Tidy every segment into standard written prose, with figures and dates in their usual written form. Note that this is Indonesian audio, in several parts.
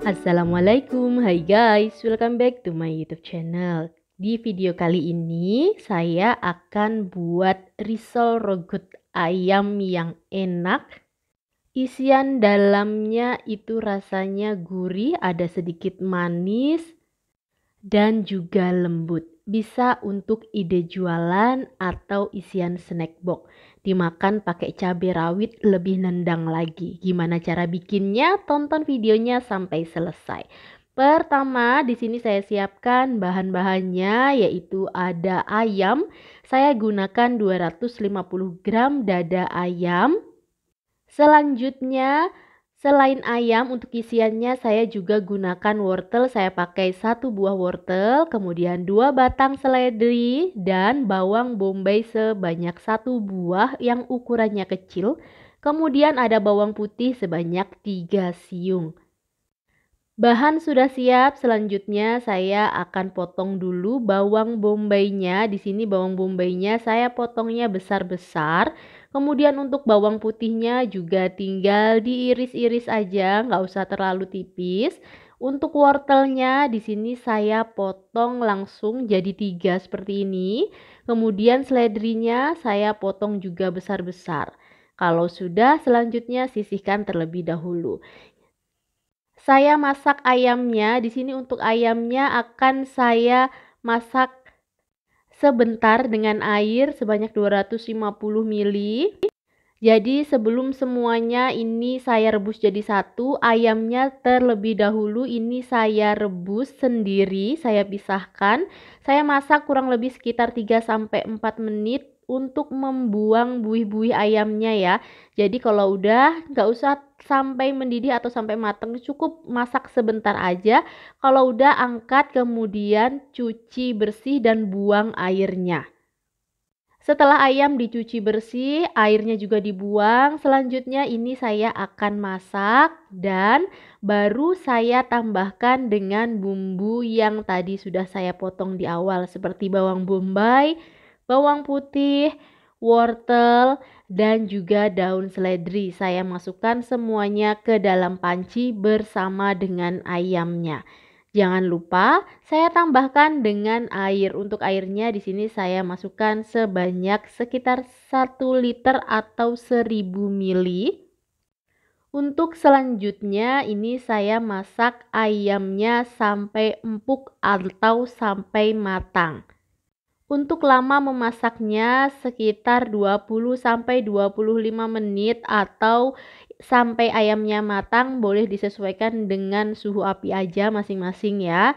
Assalamualaikum, hai guys, welcome back to my YouTube channel. Di video kali ini saya akan buat risol rogut ayam yang enak. Isian dalamnya itu rasanya gurih, ada sedikit manis dan juga lembut. Bisa untuk ide jualan atau isian snack box. Dimakan pakai cabai rawit lebih nendang lagi. Gimana cara bikinnya? Tonton videonya sampai selesai. Pertama, di sini saya siapkan bahan-bahannya yaitu ada ayam. Saya gunakan 250 gram dada ayam. Selanjutnya, selain ayam untuk isiannya saya juga gunakan wortel. Saya pakai 1 buah wortel, kemudian 2 batang seledri dan bawang bombay sebanyak 1 buah yang ukurannya kecil. Kemudian ada bawang putih sebanyak 3 siung. Bahan sudah siap, selanjutnya saya akan potong dulu bawang bombaynya. Di sini bawang bombaynya saya potongnya besar-besar. Kemudian untuk bawang putihnya juga tinggal diiris-iris aja, nggak usah terlalu tipis. Untuk wortelnya di sini saya potong langsung jadi 3 seperti ini. Kemudian seledrinya saya potong juga besar-besar. Kalau sudah, selanjutnya sisihkan terlebih dahulu. Saya masak ayamnya. Di sini untuk ayamnya akan saya masak sebentar dengan air sebanyak 250 ml. Jadi sebelum semuanya ini saya rebus jadi satu, ayamnya terlebih dahulu ini saya rebus sendiri, saya pisahkan. Saya masak kurang lebih sekitar 3-4 menit untuk membuang buih-buih ayamnya ya. Jadi kalau udah nggak usah sampai mendidih atau sampai matang, cukup masak sebentar aja. Kalau udah angkat kemudian cuci bersih dan buang airnya. Setelah ayam dicuci bersih, airnya juga dibuang. Selanjutnya ini saya akan masak dan baru saya tambahkan dengan bumbu yang tadi sudah saya potong di awal seperti bawang bombay, bawang putih, wortel, dan juga daun seledri. Saya masukkan semuanya ke dalam panci bersama dengan ayamnya. Jangan lupa saya tambahkan dengan air. Untuk airnya di sini saya masukkan sebanyak sekitar 1 liter atau 1000 ml. Untuk selanjutnya ini saya masak ayamnya sampai empuk atau sampai matang. Untuk lama memasaknya sekitar 20-25 menit atau sampai ayamnya matang, boleh disesuaikan dengan suhu api aja masing-masing ya.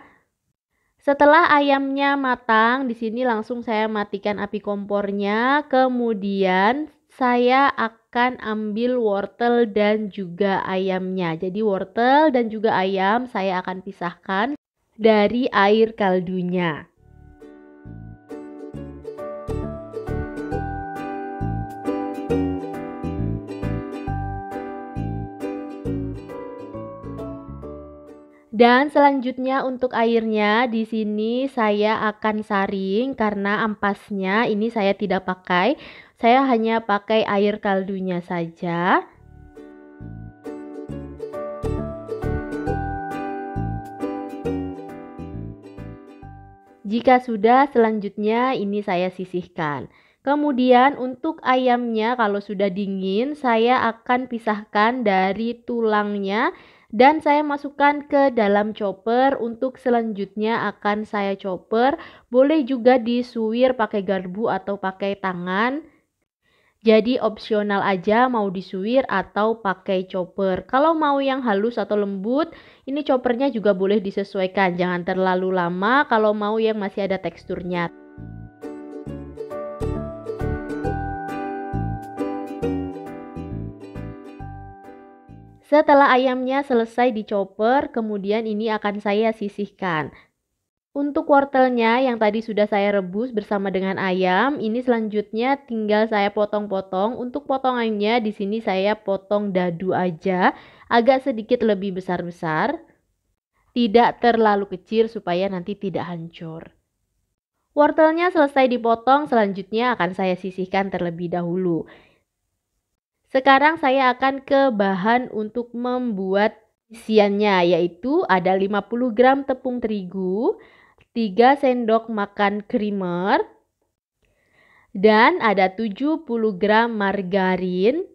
Setelah ayamnya matang, di sini langsung saya matikan api kompornya. Kemudian saya akan ambil wortel dan juga ayamnya. Jadi wortel dan juga ayam saya akan pisahkan dari air kaldunya. Dan selanjutnya untuk airnya di sini saya akan saring karena ampasnya ini saya tidak pakai. Saya hanya pakai air kaldunya saja. Jika sudah, selanjutnya ini saya sisihkan. Kemudian untuk ayamnya kalau sudah dingin, saya akan pisahkan dari tulangnya dan saya masukkan ke dalam chopper. Untuk selanjutnya akan saya chopper. Boleh juga disuir pakai garpu atau pakai tangan. Jadi opsional aja mau disuir atau pakai chopper. Kalau mau yang halus atau lembut, ini choppernya juga boleh disesuaikan. Jangan terlalu lama kalau mau yang masih ada teksturnya. Setelah ayamnya selesai dichopper, kemudian ini akan saya sisihkan. Untuk wortelnya yang tadi sudah saya rebus bersama dengan ayam, ini selanjutnya tinggal saya potong-potong. Untuk potongannya di sini saya potong dadu aja, agak sedikit lebih besar-besar. Tidak terlalu kecil supaya nanti tidak hancur. Wortelnya selesai dipotong, selanjutnya akan saya sisihkan terlebih dahulu. Sekarang saya akan ke bahan untuk membuat Isiannya yaitu ada 50 gram tepung terigu, 3 sendok makan creamer, dan ada 70 gram margarin,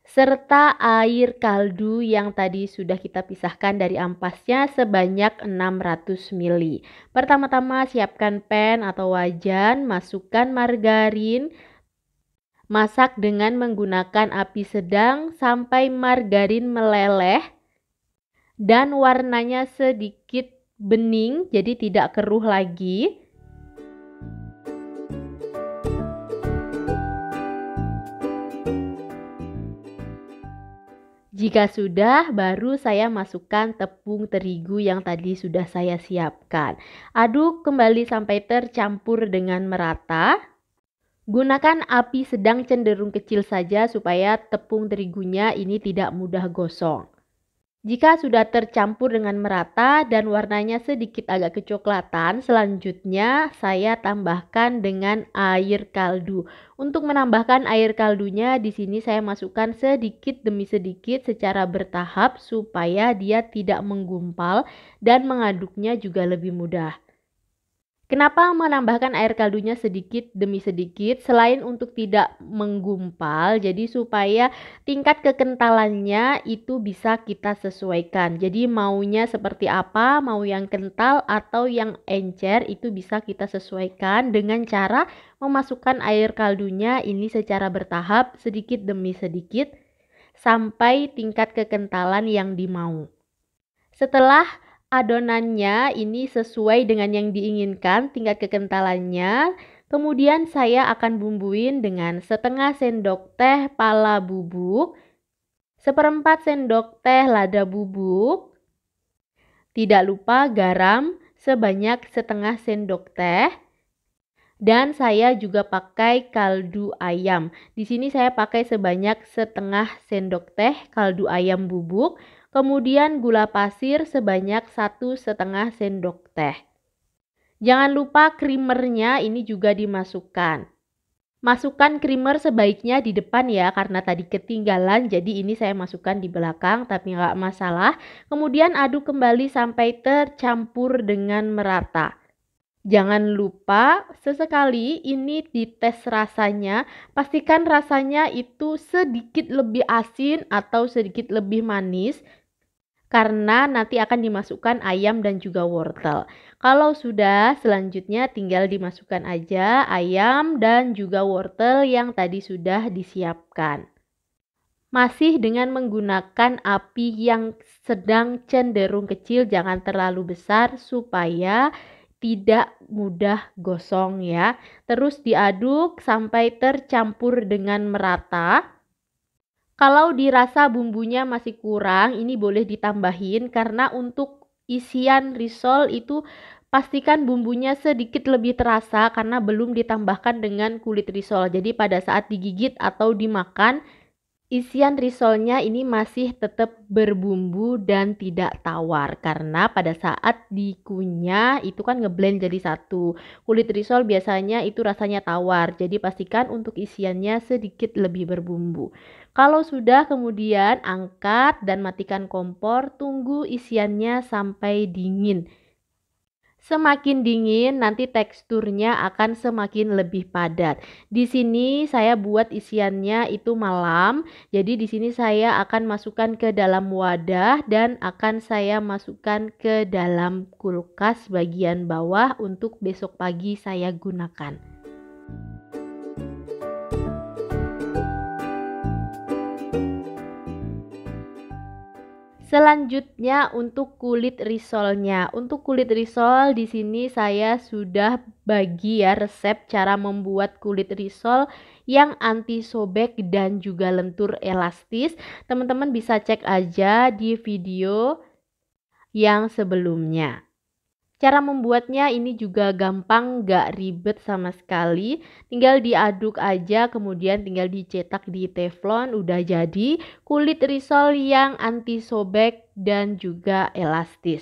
serta air kaldu yang tadi sudah kita pisahkan dari ampasnya sebanyak 600 ml. Pertama-tama siapkan pan atau wajan, masukkan margarin, masak dengan menggunakan api sedang sampai margarin meleleh dan warnanya sedikit bening, jadi tidak keruh lagi. Jika sudah, baru saya masukkan tepung terigu yang tadi sudah saya siapkan. Aduk kembali sampai tercampur dengan merata. Gunakan api sedang cenderung kecil saja supaya tepung terigunya ini tidak mudah gosong. Jika sudah tercampur dengan merata dan warnanya sedikit agak kecoklatan, selanjutnya saya tambahkan dengan air kaldu. Untuk menambahkan air kaldunya, di sini saya masukkan sedikit demi sedikit secara bertahap supaya dia tidak menggumpal dan mengaduknya juga lebih mudah. Kenapa menambahkan air kaldunya sedikit demi sedikit? Selain untuk tidak menggumpal, jadi supaya tingkat kekentalannya itu bisa kita sesuaikan. Jadi maunya seperti apa, mau yang kental atau yang encer itu bisa kita sesuaikan dengan cara memasukkan air kaldunya ini secara bertahap sedikit demi sedikit sampai tingkat kekentalan yang dimau. Setelah adonannya ini sesuai dengan yang diinginkan tingkat kekentalannya, kemudian saya akan bumbuin dengan setengah sendok teh pala bubuk, seperempat sendok teh lada bubuk, tidak lupa garam sebanyak setengah sendok teh, dan saya juga pakai kaldu ayam. Di sini saya pakai sebanyak setengah sendok teh kaldu ayam bubuk. Kemudian gula pasir sebanyak 1,5 sendok teh. Jangan lupa creamernya ini juga dimasukkan. Masukkan creamer sebaiknya di depan ya, karena tadi ketinggalan, jadi ini saya masukkan di belakang, tapi nggak masalah. Kemudian aduk kembali sampai tercampur dengan merata. Jangan lupa sesekali ini dites rasanya, pastikan rasanya itu sedikit lebih asin atau sedikit lebih manis, karena nanti akan dimasukkan ayam dan juga wortel. Kalau sudah, selanjutnya tinggal dimasukkan aja ayam dan juga wortel yang tadi sudah disiapkan. Masih dengan menggunakan api yang sedang cenderung kecil, jangan terlalu besar supaya tidak mudah gosong ya. Terus diaduk sampai tercampur dengan merata. Kalau dirasa bumbunya masih kurang, ini boleh ditambahin karena untuk isian risol itu pastikan bumbunya sedikit lebih terasa karena belum ditambahkan dengan kulit risol. Jadi pada saat digigit atau dimakan, isian risolnya ini masih tetap berbumbu dan tidak tawar karena pada saat dikunyah itu kan ngeblend jadi satu. Kulit risol biasanya itu rasanya tawar, jadi pastikan untuk isiannya sedikit lebih berbumbu. Kalau sudah, kemudian angkat dan matikan kompor, tunggu isiannya sampai dingin. Semakin dingin nanti teksturnya akan semakin lebih padat. Di sini saya buat isiannya itu malam. Jadi di sini saya akan masukkan ke dalam wadah dan akan saya masukkan ke dalam kulkas bagian bawah untuk besok pagi saya gunakan. Selanjutnya untuk kulit risolnya. Untuk kulit risol di sini saya sudah bagi ya resep cara membuat kulit risol yang anti sobek dan juga lentur elastis. Teman-teman bisa cek aja di video yang sebelumnya. Cara membuatnya ini juga gampang, gak ribet sama sekali. Tinggal diaduk aja, kemudian tinggal dicetak di teflon, udah jadi kulit risol yang anti sobek dan juga elastis.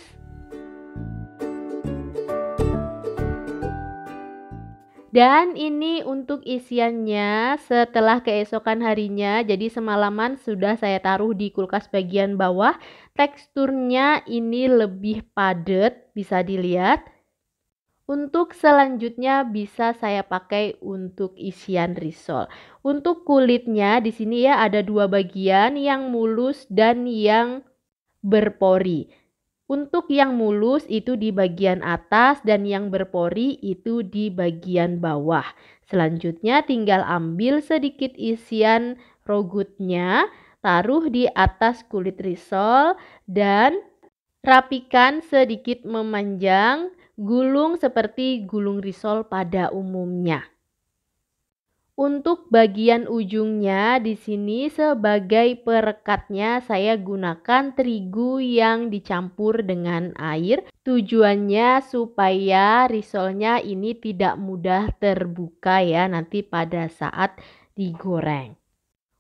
Dan ini untuk isiannya setelah keesokan harinya, jadi semalaman sudah saya taruh di kulkas bagian bawah. Teksturnya ini lebih padat, bisa dilihat. Untuk selanjutnya bisa saya pakai untuk isian risol. Untuk kulitnya di sini ya ada dua bagian, yang mulus dan yang berpori. Untuk yang mulus itu di bagian atas dan yang berpori itu di bagian bawah. Selanjutnya tinggal ambil sedikit isian rogutnya, taruh di atas kulit risol dan rapikan sedikit memanjang, gulung seperti gulung risol pada umumnya. Untuk bagian ujungnya di sini sebagai perekatnya saya gunakan terigu yang dicampur dengan air. Tujuannya supaya risolnya ini tidak mudah terbuka ya nanti pada saat digoreng.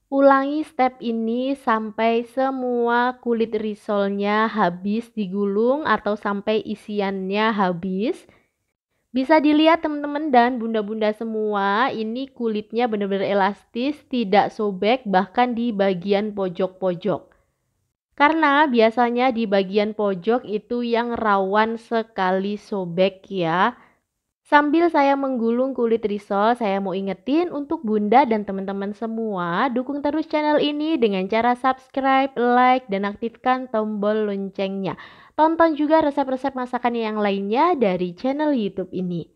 Ulangi step ini sampai semua kulit risolnya habis digulung atau sampai isiannya habis. Bisa dilihat teman-teman dan bunda-bunda semua, ini kulitnya benar-benar elastis, tidak sobek bahkan di bagian pojok-pojok. Karena biasanya di bagian pojok itu yang rawan sekali sobek ya. Sambil saya menggulung kulit risol, saya mau ingetin untuk bunda dan teman-teman semua, dukung terus channel ini dengan cara subscribe, like, dan aktifkan tombol loncengnya. Tonton juga resep-resep masakan yang lainnya dari channel YouTube ini.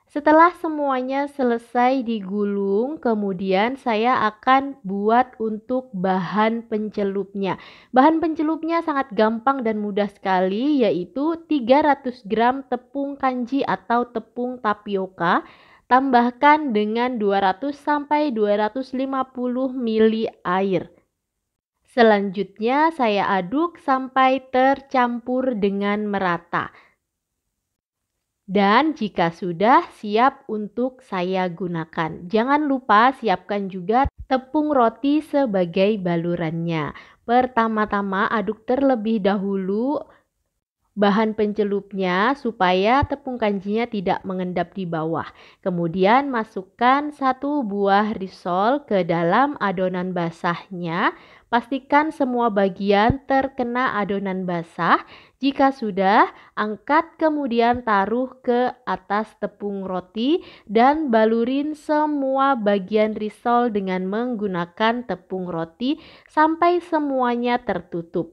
Setelah semuanya selesai digulung, kemudian saya akan buat untuk bahan pencelupnya. Bahan pencelupnya sangat gampang dan mudah sekali, yaitu 300 gram tepung kanji atau tepung tapioka. Tambahkan dengan 200 sampai 250 ml air. Selanjutnya saya aduk sampai tercampur dengan merata. Dan jika sudah siap untuk saya gunakan, jangan lupa siapkan juga tepung roti sebagai balurannya. Pertama-tama aduk terlebih dahulu bahan pencelupnya supaya tepung kanjinya tidak mengendap di bawah. Kemudian masukkan 1 buah risol ke dalam adonan basahnya. Pastikan semua bagian terkena adonan basah. Jika sudah, angkat kemudian taruh ke atas tepung roti dan balurin semua bagian risol dengan menggunakan tepung roti sampai semuanya tertutup.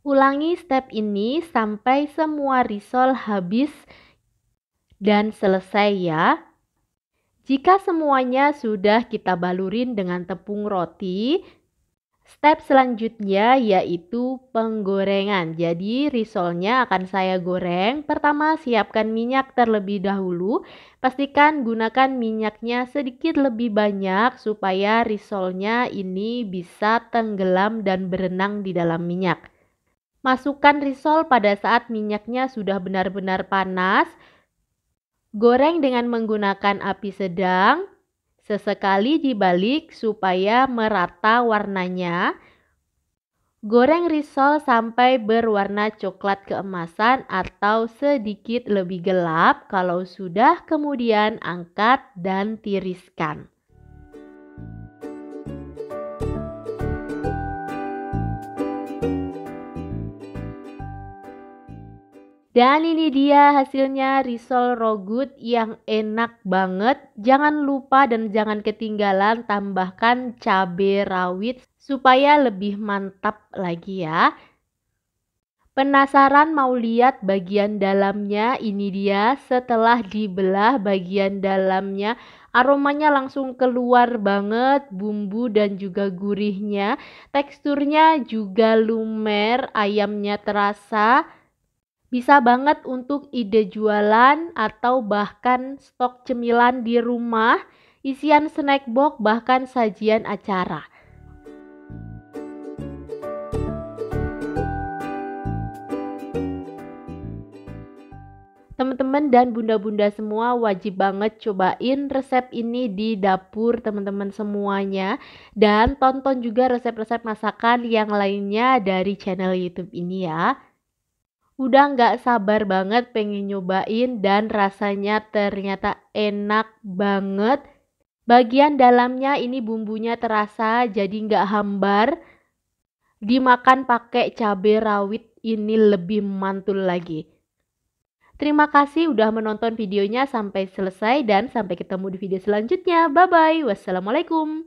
Ulangi step ini sampai semua risol habis dan selesai ya. Jika semuanya sudah kita balurin dengan tepung roti, step selanjutnya yaitu penggorengan. Jadi risolnya akan saya goreng. Pertama siapkan minyak terlebih dahulu. Pastikan gunakan minyaknya sedikit lebih banyak supaya risolnya ini bisa tenggelam dan berenang di dalam minyak. Masukkan risol pada saat minyaknya sudah benar-benar panas. Goreng dengan menggunakan api sedang. Sesekali dibalik supaya merata warnanya. Goreng risol sampai berwarna coklat keemasan atau sedikit lebih gelap. Kalau sudah, kemudian angkat dan tiriskan. Dan ini dia hasilnya risol rogut yang enak banget. Jangan lupa dan jangan ketinggalan tambahkan cabai rawit supaya lebih mantap lagi ya. Penasaran mau lihat bagian dalamnya? Ini dia setelah dibelah bagian dalamnya. Aromanya langsung keluar banget, bumbu dan juga gurihnya. Teksturnya juga lumer, ayamnya terasa. Bisa banget untuk ide jualan atau bahkan stok cemilan di rumah, isian snack box bahkan sajian acara. Teman-teman dan bunda-bunda semua wajib banget cobain resep ini di dapur teman-teman semuanya. Dan tonton juga resep-resep masakan yang lainnya dari channel YouTube ini ya. Udah nggak sabar banget pengen nyobain dan rasanya ternyata enak banget. Bagian dalamnya ini bumbunya terasa jadi nggak hambar. Dimakan pakai cabai rawit ini lebih mantul lagi. Terima kasih udah menonton videonya sampai selesai dan sampai ketemu di video selanjutnya. Bye bye. Wassalamualaikum.